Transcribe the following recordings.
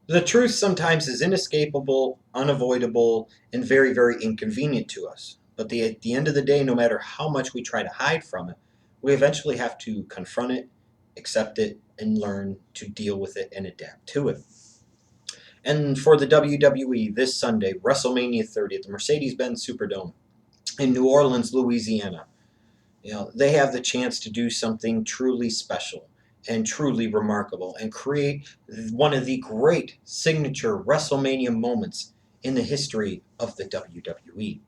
The truth sometimes is inescapable, unavoidable, and very, very inconvenient to us. But at the end of the day, no matter how much we try to hide from it, we eventually have to confront it, accept it, and learn to deal with it and adapt to it. And for the WWE this Sunday, WrestleMania 30 at the Mercedes-Benz Superdome in New Orleans, Louisiana, they have the chance to do something truly special and truly remarkable and create one of the great signature WrestleMania moments in the history of the WWE.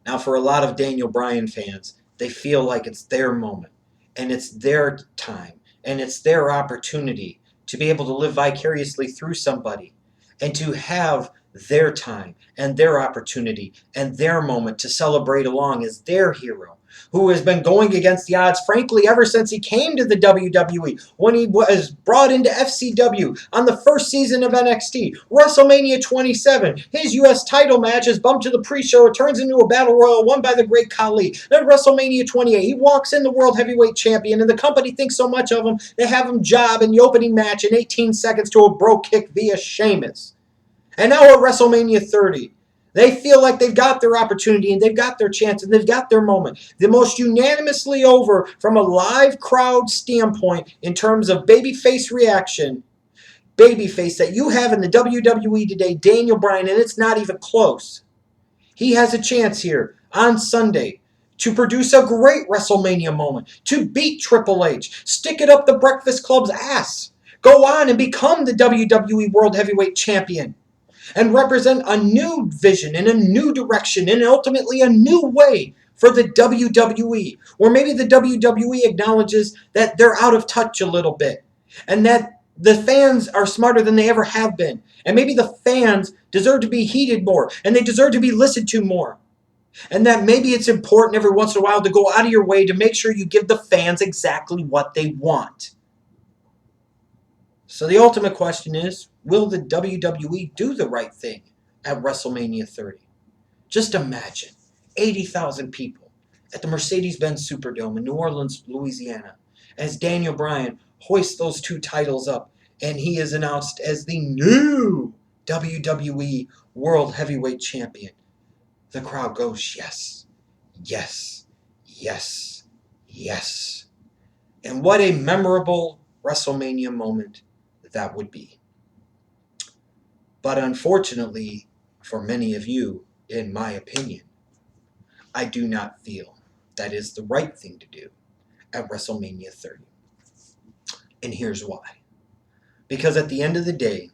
Now, for a lot of Daniel Bryan fans, they feel like it's their moment and it's their time and it's their opportunity to be able to live vicariously through somebody and to have their time and their opportunity and their moment to celebrate along as their hero, who has been going against the odds, frankly, ever since he came to the WWE, when he was brought into FCW on the first season of NXT. WrestleMania 27, his U.S. title match is bumped to the pre-show. It turns into a battle royal won by the great Khali. Then WrestleMania 28, he walks in the World Heavyweight Champion, and the company thinks so much of him, they have him job in the opening match in 18 seconds to a bro kick via Sheamus. And now at WrestleMania 30, they feel like they've got their opportunity and they've got their chance and they've got their moment. The most unanimously over from a live crowd standpoint in terms of babyface reaction, babyface that you have in the WWE today, Daniel Bryan, and it's not even close. He has a chance here on Sunday to produce a great WrestleMania moment, to beat Triple H, stick it up the Breakfast Club's ass, go on and become the WWE World Heavyweight Champion, and represent a new vision and a new direction and ultimately a new way for the WWE. Or maybe the WWE acknowledges that they're out of touch a little bit and that the fans are smarter than they ever have been. And maybe the fans deserve to be heeded more and they deserve to be listened to more. And that maybe it's important every once in a while to go out of your way to make sure you give the fans exactly what they want. So the ultimate question is, will the WWE do the right thing at WrestleMania 30? Just imagine 80,000 people at the Mercedes-Benz Superdome in New Orleans, Louisiana, as Daniel Bryan hoists those two titles up and he is announced as the new WWE World Heavyweight Champion. The crowd goes, yes, yes, yes, yes. And what a memorable WrestleMania moment that would be. But unfortunately, for many of you, in my opinion, I do not feel that is the right thing to do at WrestleMania 30. And here's why. Because at the end of the day,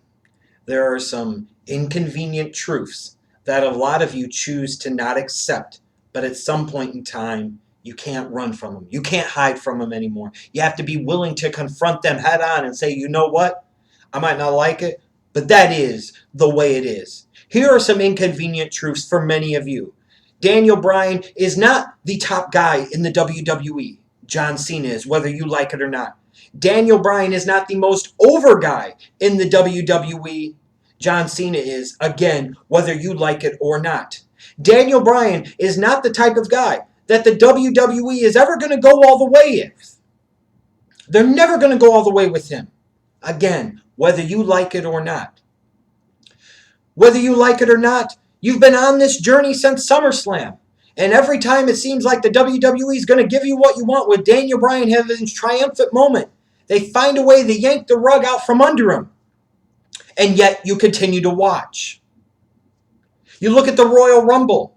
there are some inconvenient truths that a lot of you choose to not accept, but at some point in time, you can't run from them. You can't hide from them anymore. You have to be willing to confront them head on and say, you know what? I might not like it, but that is the way it is. Here are some inconvenient truths for many of you. Daniel Bryan is not the top guy in the WWE. John Cena is, whether you like it or not. Daniel Bryan is not the most over guy in the WWE. John Cena is, again, whether you like it or not. Daniel Bryan is not the type of guy that the WWE is ever going to go all the way with. They're never going to go all the way with him. Again, whether you like it or not. Whether you like it or not, you've been on this journey since SummerSlam. And every time it seems like the WWE is going to give you what you want with Daniel Bryan having his triumphant moment, they find a way to yank the rug out from under him. And yet you continue to watch. You look at the Royal Rumble.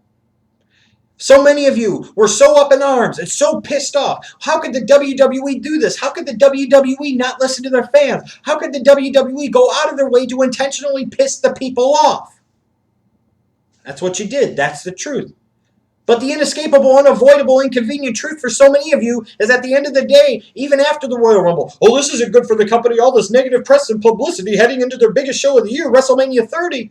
So many of you were so up in arms and so pissed off. How could the WWE do this? How could the WWE not listen to their fans? How could the WWE go out of their way to intentionally piss the people off? That's what you did. That's the truth. But the inescapable, unavoidable, inconvenient truth for so many of you is at the end of the day, even after the Royal Rumble, oh, this isn't good for the company, all this negative press and publicity heading into their biggest show of the year, WrestleMania 30.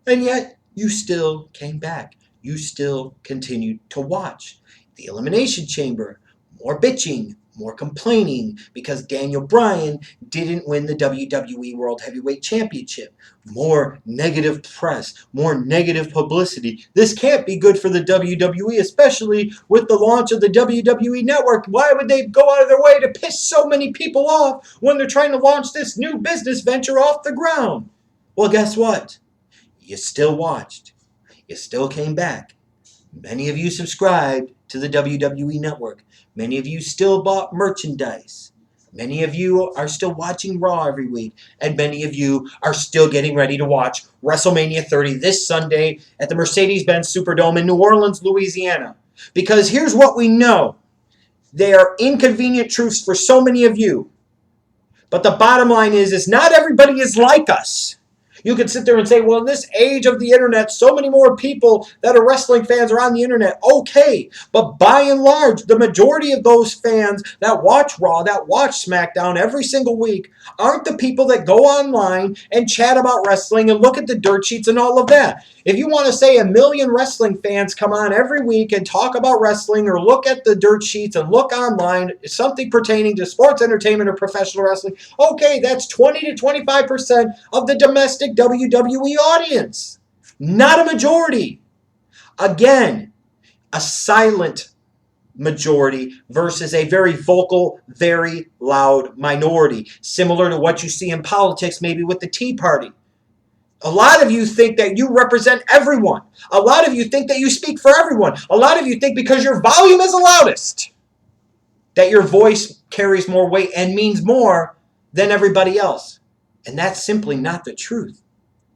And yet, you still came back. You still continued to watch. The Elimination Chamber, more bitching, more complaining because Daniel Bryan didn't win the WWE World Heavyweight Championship, more negative press, more negative publicity. This can't be good for the WWE, especially with the launch of the WWE Network. Why would they go out of their way to piss so many people off when they're trying to launch this new business venture off the ground? Well, guess what? You still watched. You still came back. Many of you subscribed to the WWE Network. Many of you still bought merchandise. Many of you are still watching Raw every week. And many of you are still getting ready to watch WrestleMania 30 this Sunday at the Mercedes-Benz Superdome in New Orleans, Louisiana. Because here's what we know. They are inconvenient truths for so many of you. But the bottom line is not everybody is like us. You could sit there and say, well, in this age of the internet, so many more people that are wrestling fans are on the internet. Okay, but by and large, the majority of those fans that watch Raw, that watch SmackDown every single week, aren't the people that go online and chat about wrestling and look at the dirt sheets and all of that. If you want to say 1 million wrestling fans come on every week and talk about wrestling or look at the dirt sheets and look online, something pertaining to sports entertainment or professional wrestling, okay, that's 20 to 25% of the domestic WWE audience. Not a majority. Again, a silent majority versus a very vocal, very loud minority. Similar to what you see in politics, maybe with the Tea Party. A lot of you think that you represent everyone. A lot of you think that you speak for everyone. A lot of you think because your volume is the loudest, that your voice carries more weight and means more than everybody else. And that's simply not the truth.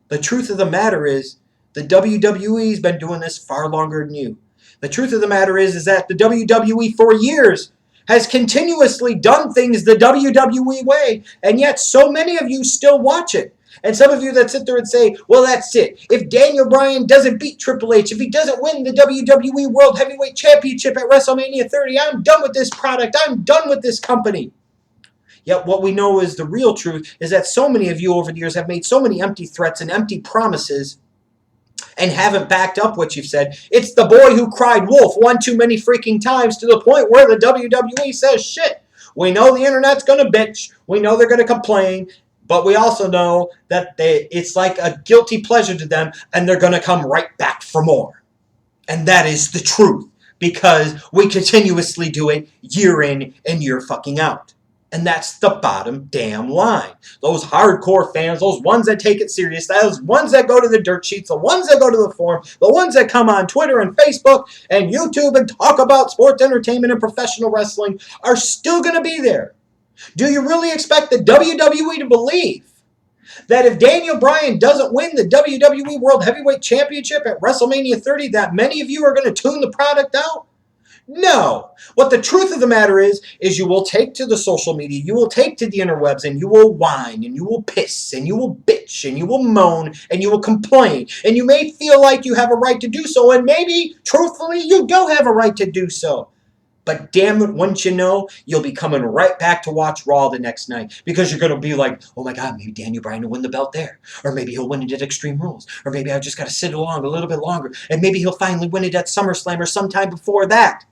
The truth of the matter is the WWE has been doing this far longer than you. The truth of the matter is that the WWE for years has continuously done things the WWE way, and yet so many of you still watch it. And some of you that sit there and say, well, that's it. If Daniel Bryan doesn't beat Triple H, if he doesn't win the WWE World Heavyweight Championship at WrestleMania 30, I'm done with this product. I'm done with this company. Yet what we know is the real truth is that so many of you over the years have made so many empty threats and empty promises and haven't backed up what you've said. It's the boy who cried wolf one too many freaking times to the point where the WWE says, shit, we know the internet's going to bitch. We know they're going to complain. But we also know that it's like a guilty pleasure to them, and they're going to come right back for more. And that is the truth, because we continuously do it year in and year fucking out. And that's the bottom damn line. Those hardcore fans, those ones that take it serious, those ones that go to the dirt sheets, the ones that go to the forum, the ones that come on Twitter and Facebook and YouTube and talk about sports entertainment and professional wrestling are still going to be there. Do you really expect the WWE to believe that if Daniel Bryan doesn't win the WWE World Heavyweight Championship at WrestleMania 30, that many of you are going to tune the product out? No. What the truth of the matter is you will take to the social media, you will take to the interwebs, and you will whine, and you will piss, and you will bitch, and you will moan, and you will complain. And you may feel like you have a right to do so, and maybe, truthfully, you do have a right to do so. But damn it, once you know, you'll be coming right back to watch Raw the next night. Because you're going to be like, oh my God, maybe Daniel Bryan will win the belt there. Or maybe he'll win it at Extreme Rules. Or maybe I just got to sit along a little bit longer. And maybe he'll finally win it at SummerSlam or sometime before that.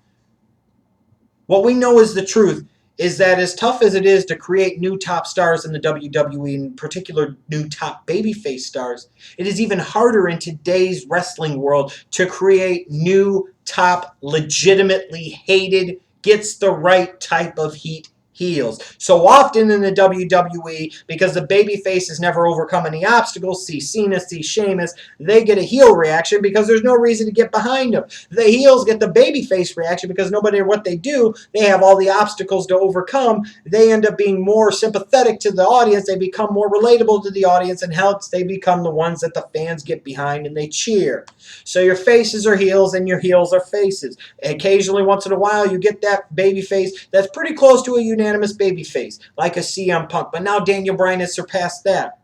What we know is the truth is that as tough as it is to create new top stars in the WWE, in particular new top babyface stars, it is even harder in today's wrestling world to create new top legitimately hated, gets the right type of heat heels. So often in the WWE, because the babyface has never overcome any obstacles, see Cena, see Sheamus, they get a heel reaction because there's no reason to get behind them. The heels get the babyface reaction because no matter what they do, they have all the obstacles to overcome. They end up being more sympathetic to the audience. They become more relatable to the audience, and hence they become the ones that the fans get behind and they cheer. So your faces are heels and your heels are faces. Occasionally, once in a while, you get that babyface that's pretty close to a unanimous babyface, like a CM Punk. But now Daniel Bryan has surpassed that.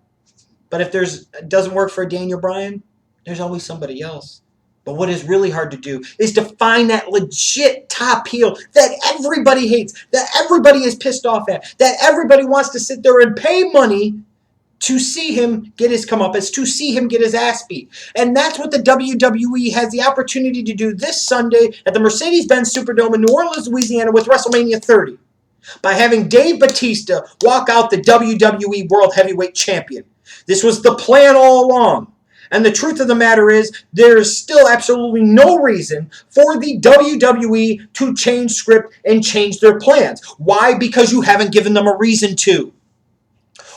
But if it doesn't work for Daniel Bryan, there's always somebody else. But what is really hard to do is to find that legit top heel that everybody hates, that everybody is pissed off at, that everybody wants to sit there and pay money to see him get his comeuppance, to see him get his ass beat. And that's what the WWE has the opportunity to do this Sunday at the Mercedes-Benz Superdome in New Orleans, Louisiana with WrestleMania 30. by having Dave Batista walk out the WWE World Heavyweight Champion. This was the plan all along. And the truth of the matter is, there's still absolutely no reason for the WWE to change script and change their plans. Why? Because you haven't given them a reason to.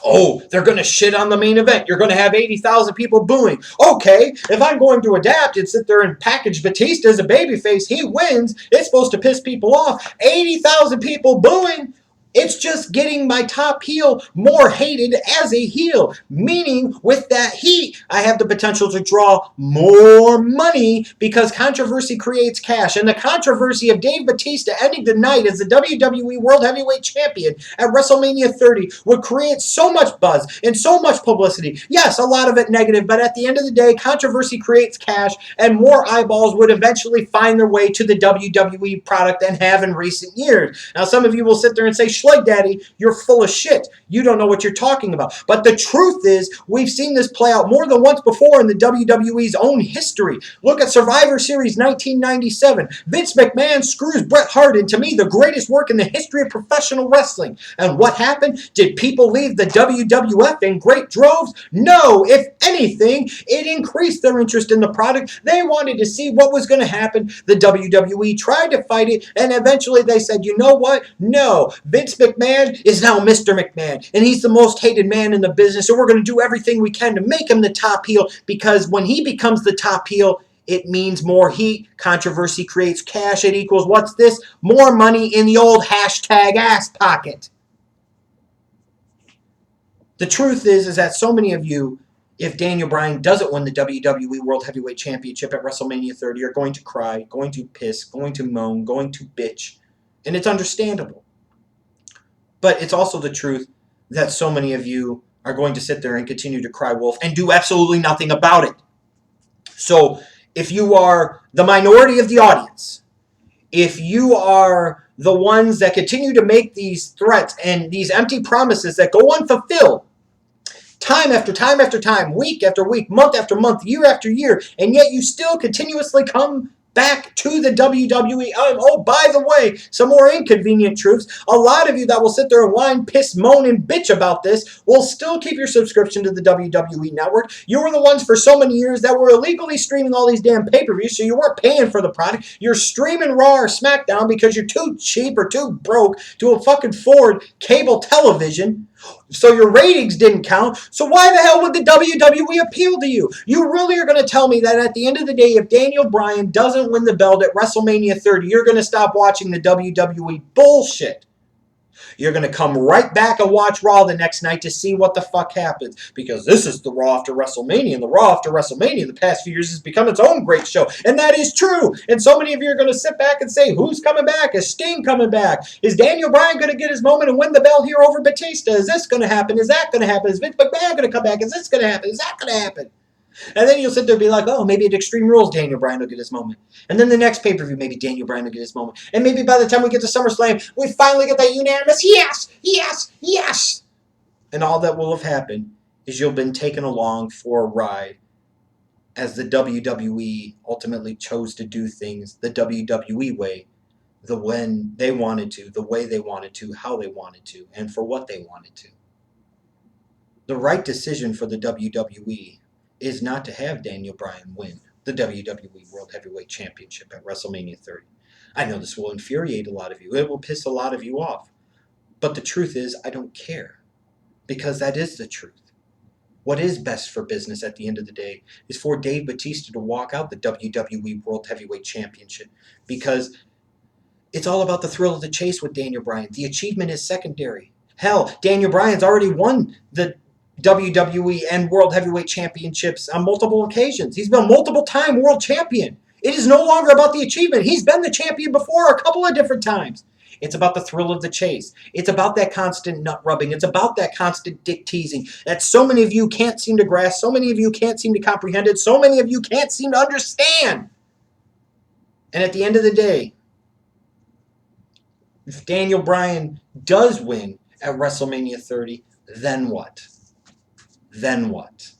Oh, they're going to shit on the main event. You're going to have 80,000 people booing. Okay, if I'm going to adapt and sit there and package Batista as a babyface, he wins. It's supposed to piss people off. 80,000 people booing. It's just getting my top heel more hated as a heel. Meaning, with that heat, I have the potential to draw more money because controversy creates cash. And the controversy of Dave Batista ending the night as the WWE World Heavyweight Champion at WrestleMania 30 would create so much buzz and so much publicity. Yes, a lot of it negative, but at the end of the day, controversy creates cash, and more eyeballs would eventually find their way to the WWE product than have in recent years. Now, some of you will sit there and say, Schleg Daddy, you're full of shit. You don't know what you're talking about. But the truth is, we've seen this play out more than once before in the WWE's own history. Look at Survivor Series 1997. Vince McMahon screws Bret Hart into, me, the greatest work in the history of professional wrestling. And what happened? Did people leave the WWF in great droves? No. If anything, it increased their interest in the product. They wanted to see what was going to happen. The WWE tried to fight it, and eventually they said, you know what? No. Vince McMahon is now Mr. McMahon, and he's the most hated man in the business, and we're going to do everything we can to make him the top heel, because when he becomes the top heel, it means more heat. Controversy creates cash. It equals, what's this? More money in the old hashtag ass pocket. The truth is that so many of you, if Daniel Bryan doesn't win the WWE World Heavyweight Championship at WrestleMania 30, are going to cry, going to piss, going to moan, going to bitch. And it's understandable. But it's also the truth that so many of you are going to sit there and continue to cry wolf and do absolutely nothing about it. So if you are the minority of the audience, if you are the ones that continue to make these threats and these empty promises that go unfulfilled, time after time after time, week after week, month after month, year after year, and yet you still continuously come back to the WWE. Oh, by the way, some more inconvenient truths. A lot of you that will sit there and whine, piss, moan, and bitch about this will still keep your subscription to the WWE Network. You were the ones for so many years that were illegally streaming all these damn pay-per-views, so you weren't paying for the product. You're streaming Raw or SmackDown because you're too cheap or too broke to fucking afford cable television. So your ratings didn't count. So why the hell would the WWE appeal to you? You really are going to tell me that at the end of the day, if Daniel Bryan doesn't win the belt at WrestleMania 30, you're going to stop watching the WWE bullshit? You're going to come right back and watch Raw the next night to see what the fuck happens. Because this is the Raw after WrestleMania. And the Raw after WrestleMania in the past few years has become its own great show. And that is true. And so many of you are going to sit back and say, who's coming back? Is Sting coming back? Is Daniel Bryan going to get his moment and win the belt here over Batista? Is this going to happen? Is that going to happen? Is Vince McMahon going to come back? Is this going to happen? Is that going to happen? And then you'll sit there and be like, oh, maybe at Extreme Rules, Daniel Bryan will get his moment. And then the next pay-per-view, maybe Daniel Bryan will get his moment. And maybe by the time we get to SummerSlam, we finally get that unanimous yes, yes, yes. And all that will have happened is you'll have been taken along for a ride as the WWE ultimately chose to do things the WWE way, the when they wanted to, the way they wanted to, how they wanted to, and for what they wanted to. The right decision for the WWE is not to have Daniel Bryan win the WWE World Heavyweight Championship at WrestleMania 30. I know this will infuriate a lot of you. It will piss a lot of you off. But the truth is, I don't care. Because that is the truth. What is best for business at the end of the day is for Dave Batista to walk out the WWE World Heavyweight Championship. Because it's all about the thrill of the chase with Daniel Bryan. The achievement is secondary. Hell, Daniel Bryan's already won the WWE and World Heavyweight Championships on multiple occasions. He's been a multiple-time world champion. It is no longer about the achievement. He's been the champion before a couple of different times. It's about the thrill of the chase. It's about that constant nut rubbing. It's about that constant dick teasing that so many of you can't seem to grasp, so many of you can't seem to comprehend it, so many of you can't seem to understand. And at the end of the day, if Daniel Bryan does win at WrestleMania 30, then what? Then what?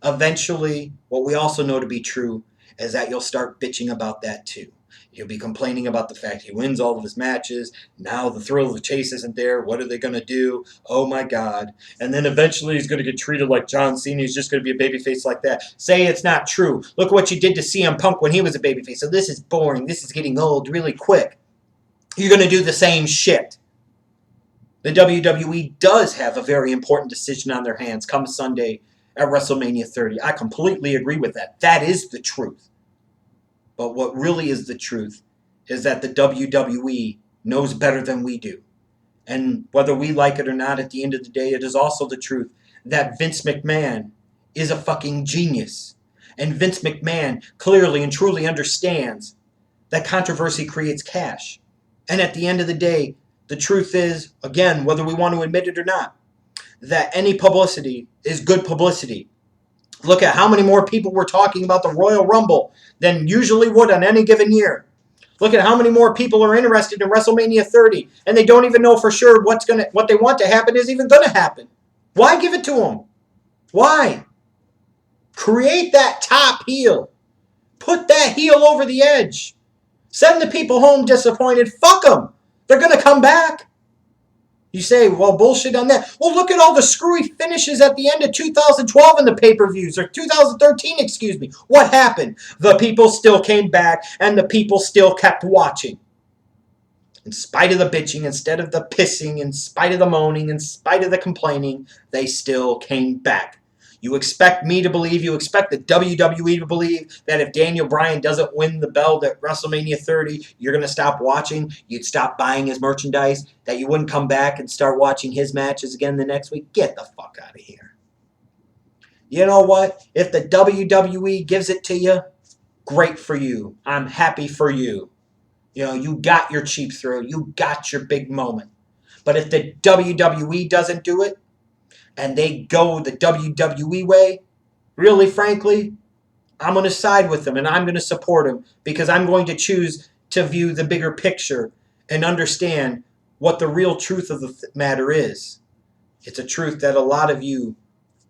Eventually, what we also know to be true is that you'll start bitching about that too. He'll be complaining about the fact he wins all of his matches. Now the thrill of the chase isn't there. What are they going to do? Oh my God. And then eventually he's going to get treated like John Cena. He's just going to be a babyface like that. Say it's not true. Look what you did to CM Punk when he was a babyface. So this is boring. This is getting old really quick. You're going to do the same shit. The WWE does have a very important decision on their hands come Sunday at WrestleMania 30. I completely agree with that. That is the truth. But what really is the truth is that the WWE knows better than we do. And whether we like it or not, at the end of the day, it is also the truth that Vince McMahon is a fucking genius. And Vince McMahon clearly and truly understands that controversy creates cash. And at the end of the day, the truth is, again, whether we want to admit it or not, that any publicity is good publicity. Look at how many more people were talking about the Royal Rumble than usually would on any given year. Look at how many more people are interested in WrestleMania 30, and they don't even know for sure what they want to happen is even going to happen. Why give it to them? Why? Create that top heel. Put that heel over the edge. Send the people home disappointed. Fuck them. They're going to come back. You say, well, bullshit on that. Well, look at all the screwy finishes at the end of 2012 in the pay-per-views, or 2013, excuse me. What happened? The people still came back, and the people still kept watching. In spite of the bitching, instead of the pissing, in spite of the moaning, in spite of the complaining, they still came back. You expect me to believe, you expect the WWE to believe that if Daniel Bryan doesn't win the belt at WrestleMania 30, you're going to stop watching, you'd stop buying his merchandise, that you wouldn't come back and start watching his matches again the next week? Get the fuck out of here. You know what? If the WWE gives it to you, great for you. I'm happy for you. You know, you got your cheap thrill, you got your big moment. But if the WWE doesn't do it, and they go the WWE way, really, frankly, I'm going to side with them and I'm going to support them because I'm going to choose to view the bigger picture and understand what the real truth of the matter is. It's a truth that a lot of you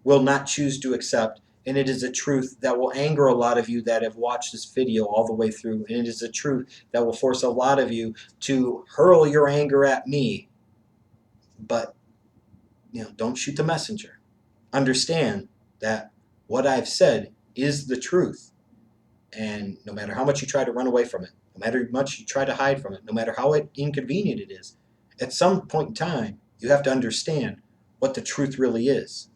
will not choose to accept, and it is a truth that will anger a lot of you that have watched this video all the way through, and it is a truth that will force a lot of you to hurl your anger at me. But don't shoot the messenger. Understand that what I've said is the truth. And no matter how much you try to run away from it, no matter how much you try to hide from it, no matter how inconvenient it is, at some point in time, you have to understand what the truth really is.